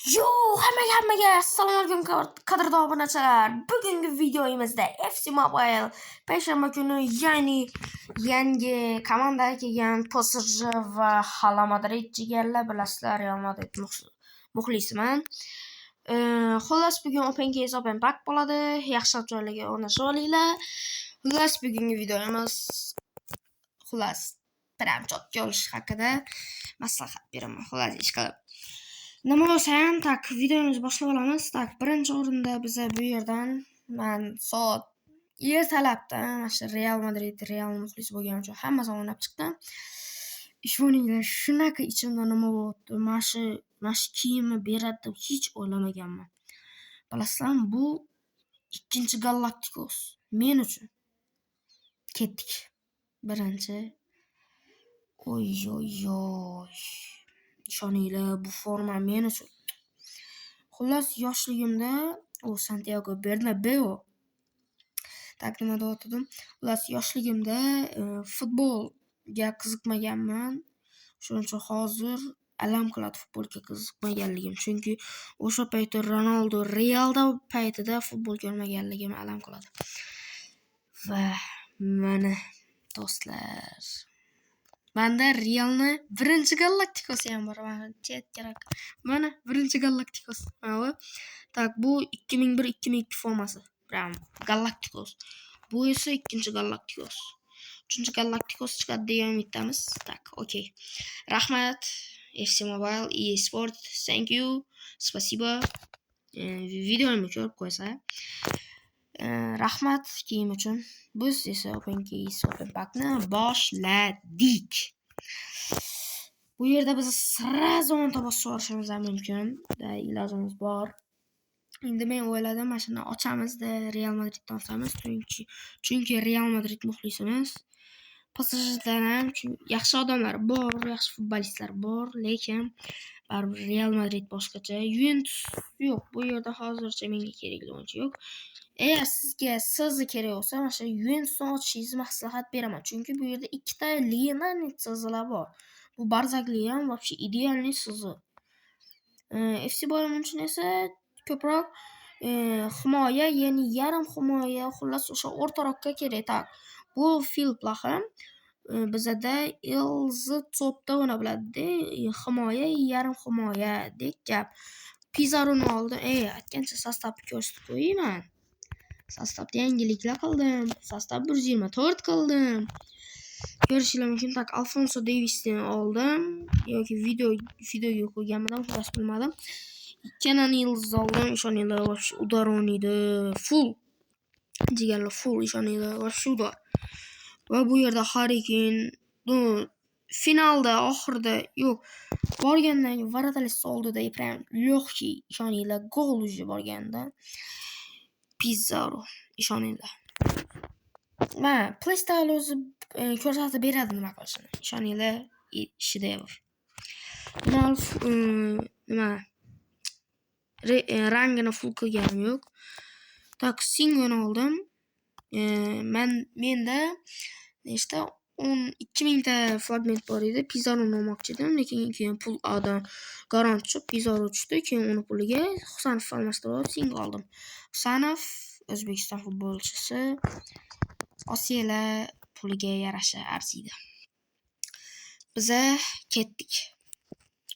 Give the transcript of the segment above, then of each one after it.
Yo, hammaga assalomu alaykum qadrdon obunachilar. Bugungi videomizda FC Mobile payshanba kuni yangi komandaga kelgan PSG va Real Madrid jigarlar bilasizlar, Real Madrid muxlisiman. Xullas bugun Open Case Open Pack bo'ladi. Yaxshi joylarga o'rnashib olinglar. Xullas bugungi videomiz biramchotga olish haqida maslahat beraman. Xullas ish qilib nima bo'lsa ham videomizni boshlab olamiz. Birinchi o'rinda biza bu yerdan men soat ertalabda mana Real Madrid Real muxlisi bo'lganim uchun hammasini o'ynab chiqdim. Ishoninglar, shunaqa ichimda nima bo'ldi? Mana shu kiyimni beradi deb hech o'ylamaganman. Bilasizlarmi, bu ikkinchi Galacticos men uchun. Ketdik. Birinchi. Oy. Ishoninglar, bu forma men uchun. Xullas, yoshligimda Santiago Bernabeu nima deyotdim. Xullas, yoshligimda futbolga qiziqmaganman. Shuning uchun hozir alam qiladi futbolga qiziqmaganligim. Chunki o'sha paytda Ronaldo Realda paytida futbol ko'rmaganligim alam qiladi. Va mana do'stlar, menda Realni birinchi Galacticos ham bor. Mana birinchi Galacticos. Bu 2001-2002 formasi. Galacticos. Bu esa ikkinchi Galacticos. Uchinchi Galacticos chiqadi degan umiddamiz. Okey. Rahmat FC Mobile, EA Sport. Thank you. Spasibo. Videoni ko'rib qo'ysa. Rahmat kiyim uchun. Biz esa Open Case Open Packni boshladik. Bu yerda biz sразу bosib olishimiz mumkin. Ilojimiz bor. Endi men o'yladim, mana shuni ochamizda Real Madriddan olamiz, chunki Real Madrid muxlisimiz. PSJdan ham yaxshi odamlar bor, yaxshi futbolistlar bor, lekin baribir Real Madrid boshqacha. Juventus yo'q. Bu yerda hozircha menga kerakli o'yinchi yo'q. Agar sizni kerak bo'lsa, mana shu Juventusni ochishingizni maslahat beraman. Chunki bu yerda ikkita linearniy sizilar bor. Bu barzakli ham вообще idealniy sizi. FC Bayern uchun esa ko'proq himoya, ya'ni yarim himoya, xullas o'sha o'rtaroqqa kerak. Bu Filplaha bizada Elzotda o'yna biladi. Himoya, yarim himoya deb gap. Pizarro'ni oldim. Aytgancha sostavni ko'rsatib qo'yayman. Sostavda yangiliklar qildim. Sostav 124 qildim. Ko'rishinglar mumkin. Alfonso Davis'ni oldim. Yoki videoga qo'yganman, xullas bilmadim. Kenan Yıldız oldim. Ishoninglar, udaroniydi. Full. Jigarlar full, ishoninglar, udar. Va bu yerda Harikin finalda oxirida yo'q. Borgandan Varatalis oldida prям лёгкий, ishoninglar, gol uji borganda. Pizarro, ishoninglar. PlayStation o'zi ko'rsatib beradi nima qilishini. Ishoninglar, shedevr. Rangini full qilganim yo'q. Singoni oldim. Menda nechta 12,000 ta fragment bor edi. Pizarro'ni olmoqchi edim, lekin keyin pul Adan garant tushib Pizarro tushdi. Keyin uni puliga Husanov almashtirib Sing oldim. Husanov O'zbekiston futbolchisi. Osiyolar puliga yarasha arziydi. Biza ketdik.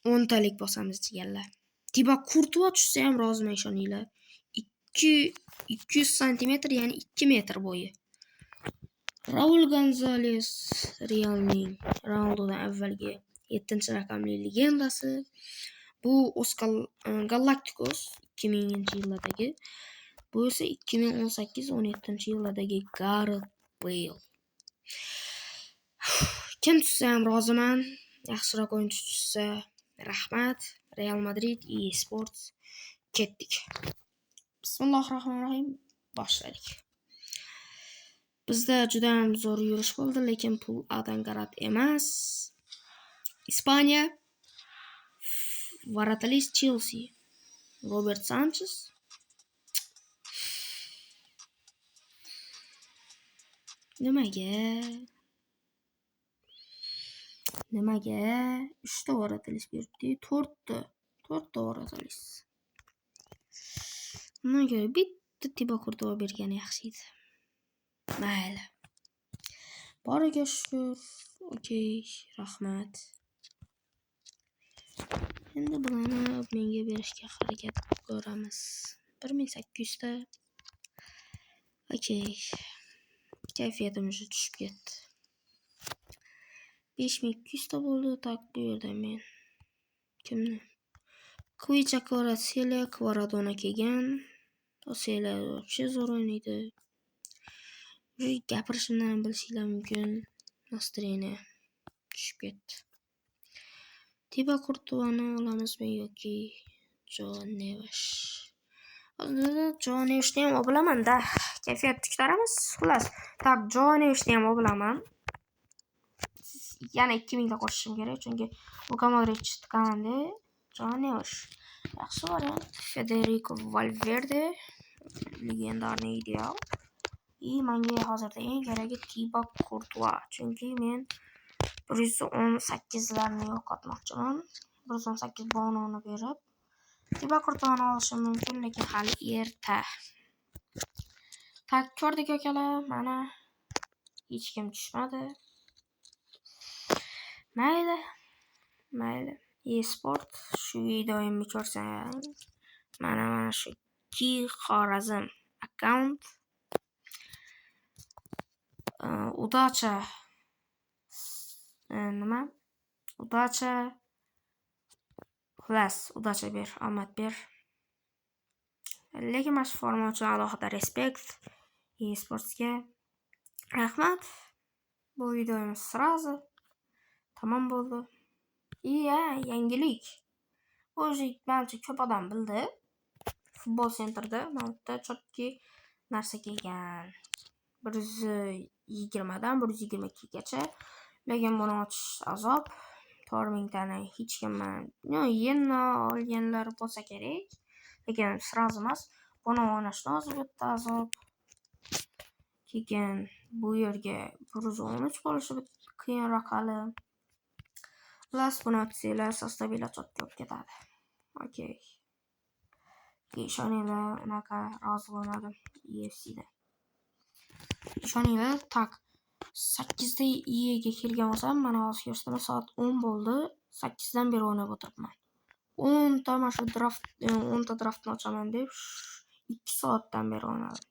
10 talik bosamiz deganlar. Tiba Kurtuva tushsa ham roziman, ishoninglar. 200 cm, ya'ni 2 metr bo'yi. Raul Gonzales Realning Ronaldodan avvalgi 7-raqamli legendasi. Bu Oscar Galacticos 2000-yillardagi. Bu esa 2018-17-yillardagi Gareth Bale. Kim tushsa ham roziman. Yaxshiroq o'yinchi tushsa rahmat. Real Madrid, EA Sports. Ketdik. Bismillahirrohmanirrohim. Boshladik. Bizda juda ham zo'r yurish bo'ldi, lekin pul Adan garant emas. Ispaniya. Varatalis Chelsea. Robert Sanchez. Nimaga? 3 ta Varatalis beribdi, 4 ta. 4 ta o'rata olasiz. Bundan ko'ra bitta Tibo Kurtova bergani yaxshi edi. Mayli. Boriga shukr. Okey, rahmat. Endi bularni menga berishga harakat ko'ramiz. 1800 ta. Okey. Kayfiyatim tushib ketdi. 5200 ta bo'ldi. Tak, bu yerda men kimni? Kvichakora Sele Kvaradona kelgan. Sele вообще zo'r o'ynaydi. Gapirishimdan ham bilishinglar mumkin. Настроение tushib ketdi. Tibo Kurtovani olamizmi yoki Joe Neves? Joe Nevesni ham olaman-da. Kayfiyat tiklaramiz. Xullas, tak Joe Nevesni ham olaman. Yana 2000 ta qo'shishim kerak, chunki Luka Modric chiqqandi. Joe Neves yaxshi variant. Federico Valverde legendarniy ideal. Menga hozirda eng keragi Tibo Kurtova, chunki men 118 larni yo'qotmoqchiman. 118 bonusini berib Tibo Kurtovani olishim mumkin, lekin hali erta. Tak ko'rdik akalar, mana hech kim tushmadi. Mayli. E-sport shu videoimni ko'rsang, mana shu Xorazm akkaunt. Udacha Udacha xullas, udacha ber, omad ber. Lekin mana shu forma uchun alohida respekt e-sportsga. Rahmat. Bu videomiz srazi tamom bo'ldi. Yangilik. O'zi menimcha ko'p odam bildi. Futbol sentrda mana chotki narsa kelgan. 120 dan 122 gacha. Lekin buni ochish azob. 4000 tani hech kim yenna olganlar bo'lsa kerak. Lekin srazi emas. Buni o'ynashni o'zi bitta azob. Keyin bu yerga 113 bo'lishi qiyinroq hali. Plus buni o'tsanglar sostavlar chotga olib ketadi. Okey. Ishoninglar, unaqa rozi bo'lmadim UFCda. Ishoninglar, tak 8 da EAga kelgan bo'lsam, mana hozir ko'rsataman, soat 10 bo'ldi. 8 dan beri o'ynab o'tiribman. 10 ta mana shu draftni ochaman deb 2 soatdan beri o'ynadim.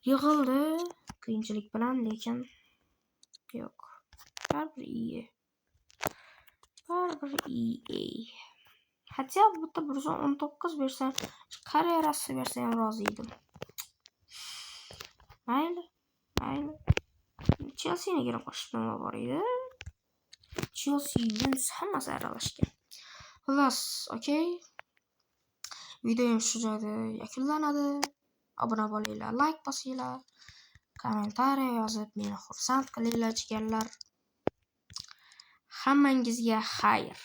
Yig'ildi qiyinchilik bilan, lekin yo'q. Baribir EA. Hatto bitta 119 bersam, karyerasi bersa ham rozi edim. Mayli. Chelsea-ni qo'shib nima bor edi? Chelsea Juventus hammasi aralashgan. Xullas, okey. Videoim shu joyda yakunlanadi. Obuna bo'linglar, like bosinglar, kommentariy yozib meni xursand qilinglar jigarlar. Hammangizga xayr.